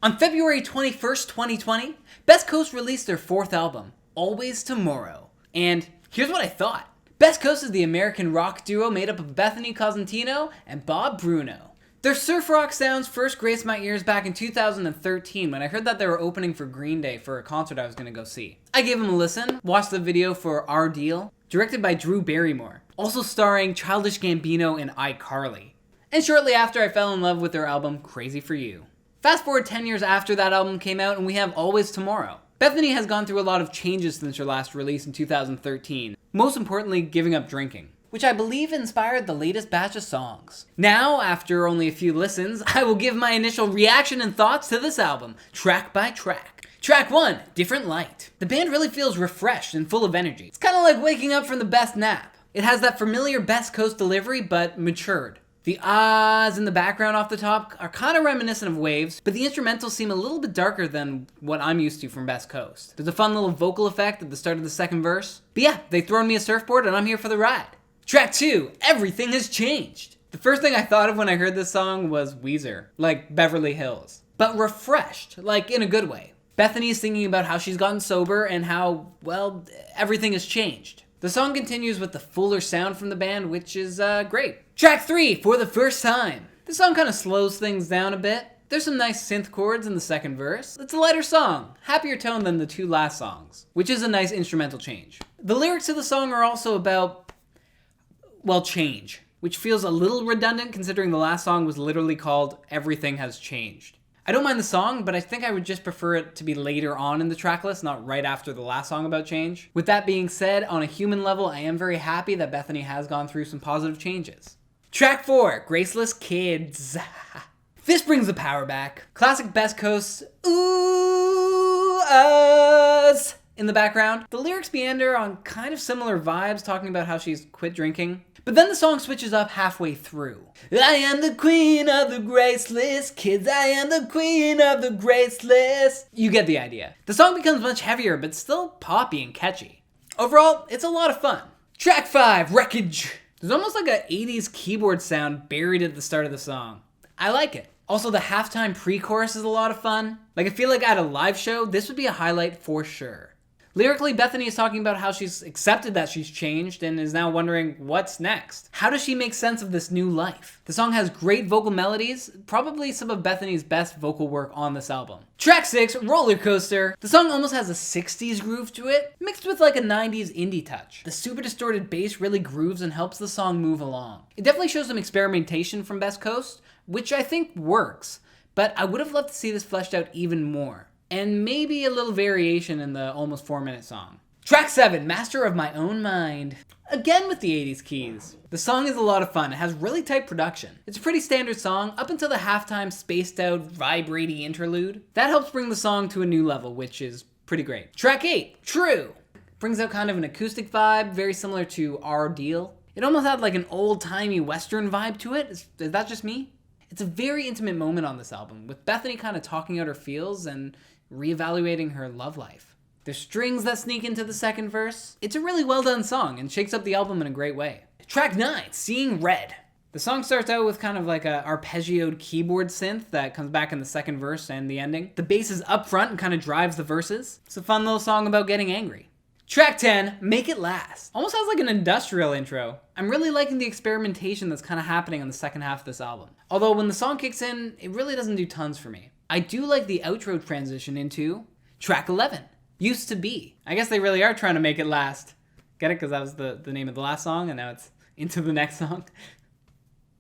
On February 21st, 2020, Best Coast released their fourth album, Always Tomorrow. And here's what I thought. Best Coast is the American rock duo made up of Bethany Cosentino and Bob Bruno. Their surf rock sounds first graced my ears back in 2013 when I heard that they were opening for Green Day for a concert I was going to go see. I gave them a listen, watched the video for Our Deal, directed by Drew Barrymore, also starring Childish Gambino and iCarly. And shortly after, I fell in love with their album Crazy For You. Fast forward 10 years after that album came out and we have Always Tomorrow. Bethany has gone through a lot of changes since her last release in 2013, most importantly giving up drinking, which I believe inspired the latest batch of songs. Now, after only a few listens, I will give my initial reaction and thoughts to this album, track by track. Track 1, Different Light. The band really feels refreshed and full of energy. It's kind of like waking up from the best nap. It has that familiar Best Coast delivery, but matured. The ahs in the background off the top are kind of reminiscent of Waves, but the instrumentals seem a little bit darker than what I'm used to from Best Coast. There's a fun little vocal effect at the start of the second verse. But yeah, they've thrown me a surfboard and I'm here for the ride. Track 2, Everything Has Changed. The first thing I thought of when I heard this song was Weezer, like Beverly Hills. But refreshed, like in a good way. Bethany is singing about how she's gotten sober and how, well, everything has changed. The song continues with the fuller sound from the band, which is great. Track 3, For the First Time. This song kind of slows things down a bit. There's some nice synth chords in the second verse. It's a lighter song, happier tone than the two last songs, which is a nice instrumental change. The lyrics of the song are also about, well, change, which feels a little redundant considering the last song was literally called Everything Has Changed. I don't mind the song, but I think I would just prefer it to be later on in the track list, not right after the last song about change. With that being said, on a human level, I am very happy that Bethany has gone through some positive changes. Track 4, Graceless Kids. This brings the power back. Classic Best Coast, ooh, us in the background. The lyrics meander on kind of similar vibes, talking about how she's quit drinking. But then the song switches up halfway through. I am the queen of the graceless kids. I am the queen of the graceless. You get the idea. The song becomes much heavier, but still poppy and catchy. Overall, it's a lot of fun. Track 5, Wreckage. There's almost like a 80s keyboard sound buried at the start of the song. I like it. Also, the halftime pre-chorus is a lot of fun. Like, I feel like at a live show, this would be a highlight for sure. Lyrically, Bethany is talking about how she's accepted that she's changed and is now wondering what's next. How does she make sense of this new life? The song has great vocal melodies, probably some of Bethany's best vocal work on this album. Track 6, Rollercoaster. The song almost has a 60s groove to it, mixed with like a 90s indie touch. The super distorted bass really grooves and helps the song move along. It definitely shows some experimentation from Best Coast, which I think works, but I would have loved to see this fleshed out even more. And maybe a little variation in the almost 4-minute song. Track 7, Master of My Own Mind. Again with the 80s keys. The song is a lot of fun. It has really tight production. It's a pretty standard song up until the halftime spaced out vibraty interlude. That helps bring the song to a new level, which is pretty great. Track 8, True. Brings out kind of an acoustic vibe, very similar to Our Deal. It almost had like an old-timey Western vibe to it. Is that just me? It's a very intimate moment on this album, with Bethany kind of talking out her feels and reevaluating her love life. There's strings that sneak into the second verse. It's a really well done song and shakes up the album in a great way. Track 9, Seeing Red. The song starts out with kind of like a arpeggioed keyboard synth that comes back in the second verse and the ending. The bass is up front and kind of drives the verses. It's a fun little song about getting angry. Track 10, Make It Last. Almost has like an industrial intro. I'm really liking the experimentation that's kind of happening in the second half of this album. Although when the song kicks in, it really doesn't do tons for me. I do like the outro transition into track 11, Used to Be. I guess they really are trying to make it last. Get it? Because that was the name of the last song and now it's into the next song.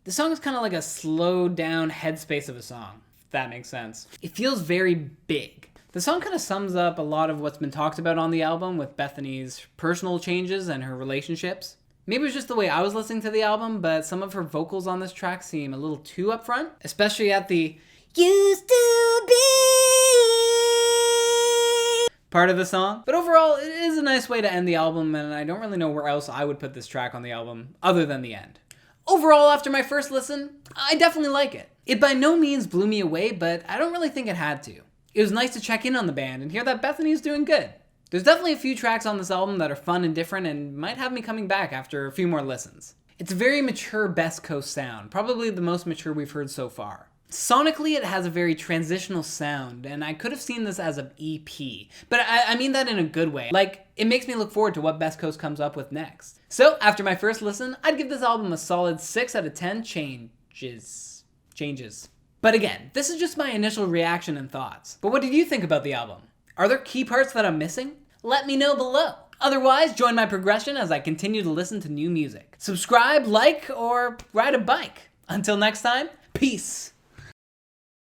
The song is kind of like a slowed down headspace of a song, if that makes sense. It feels very big. The song kind of sums up a lot of what's been talked about on the album with Bethany's personal changes and her relationships. Maybe it was just the way I was listening to the album, but some of her vocals on this track seem a little too upfront, especially at the used to be part of the song. But overall, it is a nice way to end the album, and I don't really know where else I would put this track on the album other than the end. Overall, after my first listen, I definitely like it. It by no means blew me away, but I don't really think it had to. It was nice to check in on the band and hear that Bethany is doing good. There's definitely a few tracks on this album that are fun and different and might have me coming back after a few more listens. It's a very mature Best Coast sound, probably the most mature we've heard so far. Sonically, it has a very transitional sound, and I could have seen this as an EP, but I mean that in a good way. Like, it makes me look forward to what Best Coast comes up with next. So, after my first listen, I'd give this album a solid 6 out of 10 changes. But again, this is just my initial reaction and thoughts. But what did you think about the album? Are there key parts that I'm missing? Let me know below. Otherwise, join my progression as I continue to listen to new music. Subscribe, like, or ride a bike. Until next time, peace.